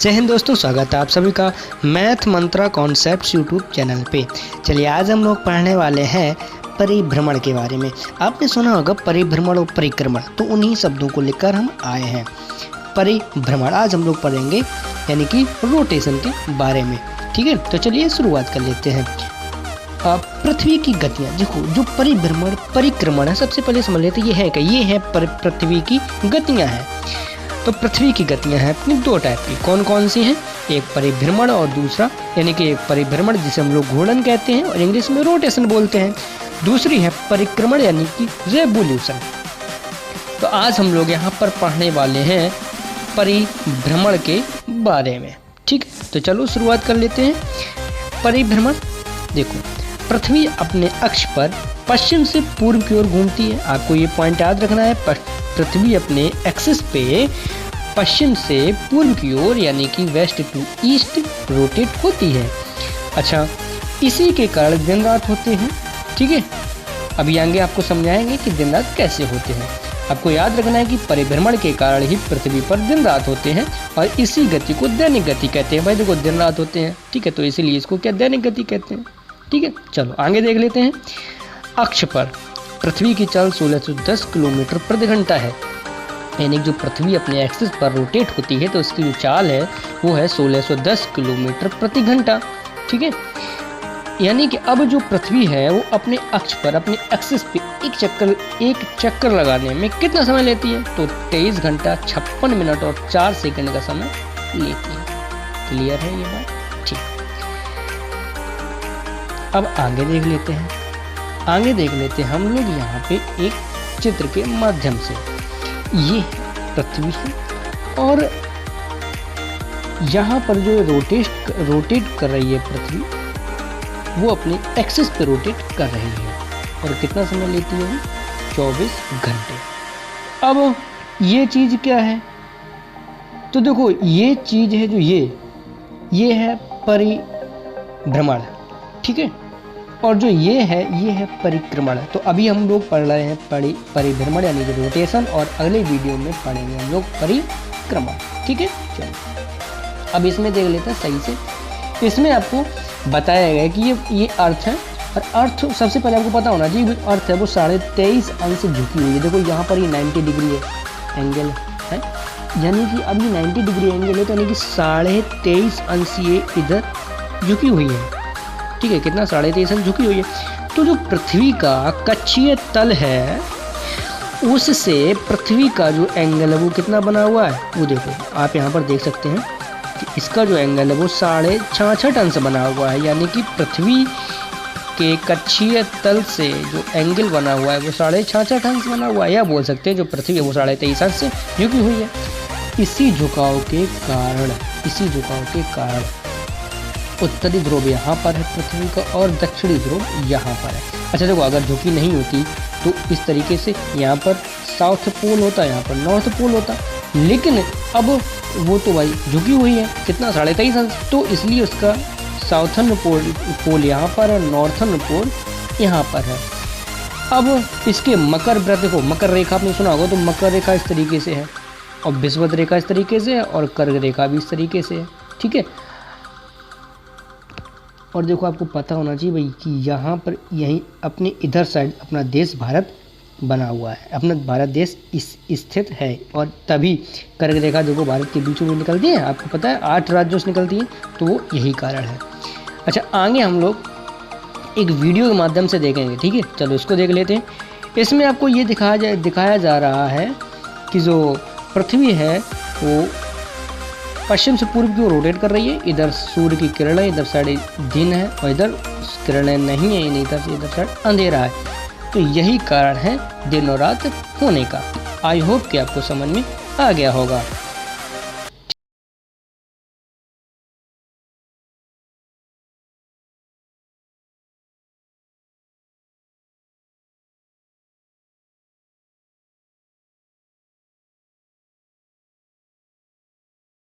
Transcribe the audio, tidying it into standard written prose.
जय हिंद दोस्तों, स्वागत है आप सभी का मैथ मंत्रा कॉन्सेप्ट्स यूट्यूब चैनल पे। चलिए आज हम लोग पढ़ने वाले हैं परिभ्रमण के बारे में। आपने सुना होगा परिभ्रमण और परिक्रमण, तो उन्हीं शब्दों को लेकर हम आए हैं। परिभ्रमण आज हम लोग पढ़ेंगे, यानी कि रोटेशन के बारे में। ठीक है, तो चलिए शुरुआत कर लेते हैं। पृथ्वी की गतियाँ देखो, जो परिभ्रमण परिक्रमण है, सबसे पहले समझ लेते ये है कि ये है पृथ्वी की गतियाँ हैं। तो पृथ्वी की गतियाँ हैं अपनी दो टाइप की। कौन कौन सी हैं? एक परिभ्रमण और दूसरा यानी कि एक परिभ्रमण जिसे हम लोग घूर्णन कहते हैं और इंग्लिश में रोटेशन बोलते हैं। दूसरी है परिक्रमण यानी कि रेवोल्यूशन। तो आज हम लोग यहाँ पर पढ़ने वाले हैं परिभ्रमण के बारे में। ठीक, तो चलो शुरुआत कर लेते हैं। परिभ्रमण देखो, पृथ्वी अपने अक्ष पर पश्चिम से पूर्व की ओर घूमती है। आपको ये पॉइंट याद रखना है, पृथ्वी अपने एक्सिस पे पश्चिम से पूर्व की ओर यानी कि वेस्ट टू ईस्ट रोटेट होती है। अच्छा, इसी के कारण दिन रात होते हैं। ठीक है, अभी आगे आपको समझाएंगे कि दिन रात कैसे होते हैं। आपको याद रखना है कि परिभ्रमण के कारण ही पृथ्वी पर दिन रात होते हैं और इसी गति को दैनिक गति कहते हैं। भाई देखो, दिन रात होते हैं, ठीक है, तो इसीलिए इसको क्या दैनिक गति कहते हैं। ठीक है, चलो आगे देख लेते हैं। अक्ष पर पृथ्वी की चाल 1610 किलोमीटर प्रति घंटा है। यानी जो पृथ्वी अपने एक्सिस पर रोटेट होती है तो उसकी जो चाल है वो है 1610 किलोमीटर प्रति घंटा। ठीक है, यानी कि अब जो पृथ्वी है वो अपने अक्ष पर अपने एक्सिस पे एक चक्कर लगाने में कितना समय लेती है? तो 23 घंटा 56 मिनट और 4 सेकंड का समय लेती है। क्लियर है ये बात? ठीक, अब आगे देख लेते हैं। आगे देख लेते हैं हम लोग यहाँ पे एक चित्र के माध्यम से। ये पृथ्वी है और यहाँ पर जो रोटेट कर रही है पृथ्वी, वो अपने एक्सिस पे रोटेट कर रही है और कितना समय लेती है? 24 घंटे। अब ये चीज़ क्या है? तो देखो, ये चीज़ है जो ये है परिभ्रमण। ठीक है, और जो ये है परिक्रमण। तो अभी हम लोग पढ़ रहे हैं परिभ्रमण यानी कि रोटेशन, और अगले वीडियो में पढ़ेंगे हम लोग परिक्रमण। ठीक है, चलो अब इसमें देख लेते हैं सही से। इसमें आपको बताया गया है कि ये अर्थ है, और अर्थ सबसे पहले आपको पता होना चाहिए अर्थ है वो 23.5 अंश से झुकी हुई है। देखो यहाँ पर ये 90 डिग्री है एंगल है, यानी कि अब ये 90 डिग्री एंगल है, तो यानी कि 23.5 अंश ये इधर झुकी हुई है। ठीक है, कितना? 23.5 अंश झुकी हुई है। तो जो पृथ्वी का कक्षीय तल है उससे पृथ्वी का जो एंगल है वो कितना बना हुआ है? वो देखो, आप यहाँ पर देख सकते हैं कि इसका जो एंगल है वो 66.5 अंश बना हुआ है। यानी कि पृथ्वी के कक्षीय तल से जो एंगल बना हुआ है वो 66.5 अंश बना हुआ है, या बोल सकते हैं जो पृथ्वी है वो 23.5 अंश से झुकी हुई है। इसी झुकाव के कारण उत्तरी ध्रुव यहाँ पर है पृथ्वी का और दक्षिणी ध्रुव यहाँ पर है। अच्छा देखो, अगर झुकी नहीं होती तो इस तरीके से यहाँ पर साउथ पोल होता, यहाँ पर नॉर्थ पोल होता, लेकिन अब वो तो भाई झुकी हुई है, कितना? 23.5 अंश। तो इसलिए उसका साउथर्न पोल यहाँ पर है, नॉर्थर्न पोल यहाँ पर है। अब इसके मकर व्रत देखो, मकर रेखा आपने सुना होगा, तो मकर रेखा इस तरीके से है और विषुवत रेखा इस तरीके से है और कर्क रेखा भी इस तरीके से है। ठीक है, और देखो आपको पता होना चाहिए भाई कि यहाँ पर यहीं अपने इधर साइड अपना देश भारत बना हुआ है, अपना भारत देश स्थित है, और तभी कर्क रेखा देखो भारत के बीचों में निकलती है। आपको पता है 8 राज्यों से निकलती है, तो वो यही कारण है। अच्छा, आगे हम लोग एक वीडियो के माध्यम से देखेंगे। ठीक है, चलो इसको देख लेते हैं। इसमें आपको ये दिखाया जा रहा है कि जो पृथ्वी है वो पश्चिम से पूर्व की ओर रोटेट कर रही है। इधर सूर्य की किरणें, इधर साइड दिन है और इधर किरणें नहीं है, इधर साइड अंधेरा है। तो यही कारण है दिन और रात होने का। आई होप कि आपको समझ में आ गया होगा।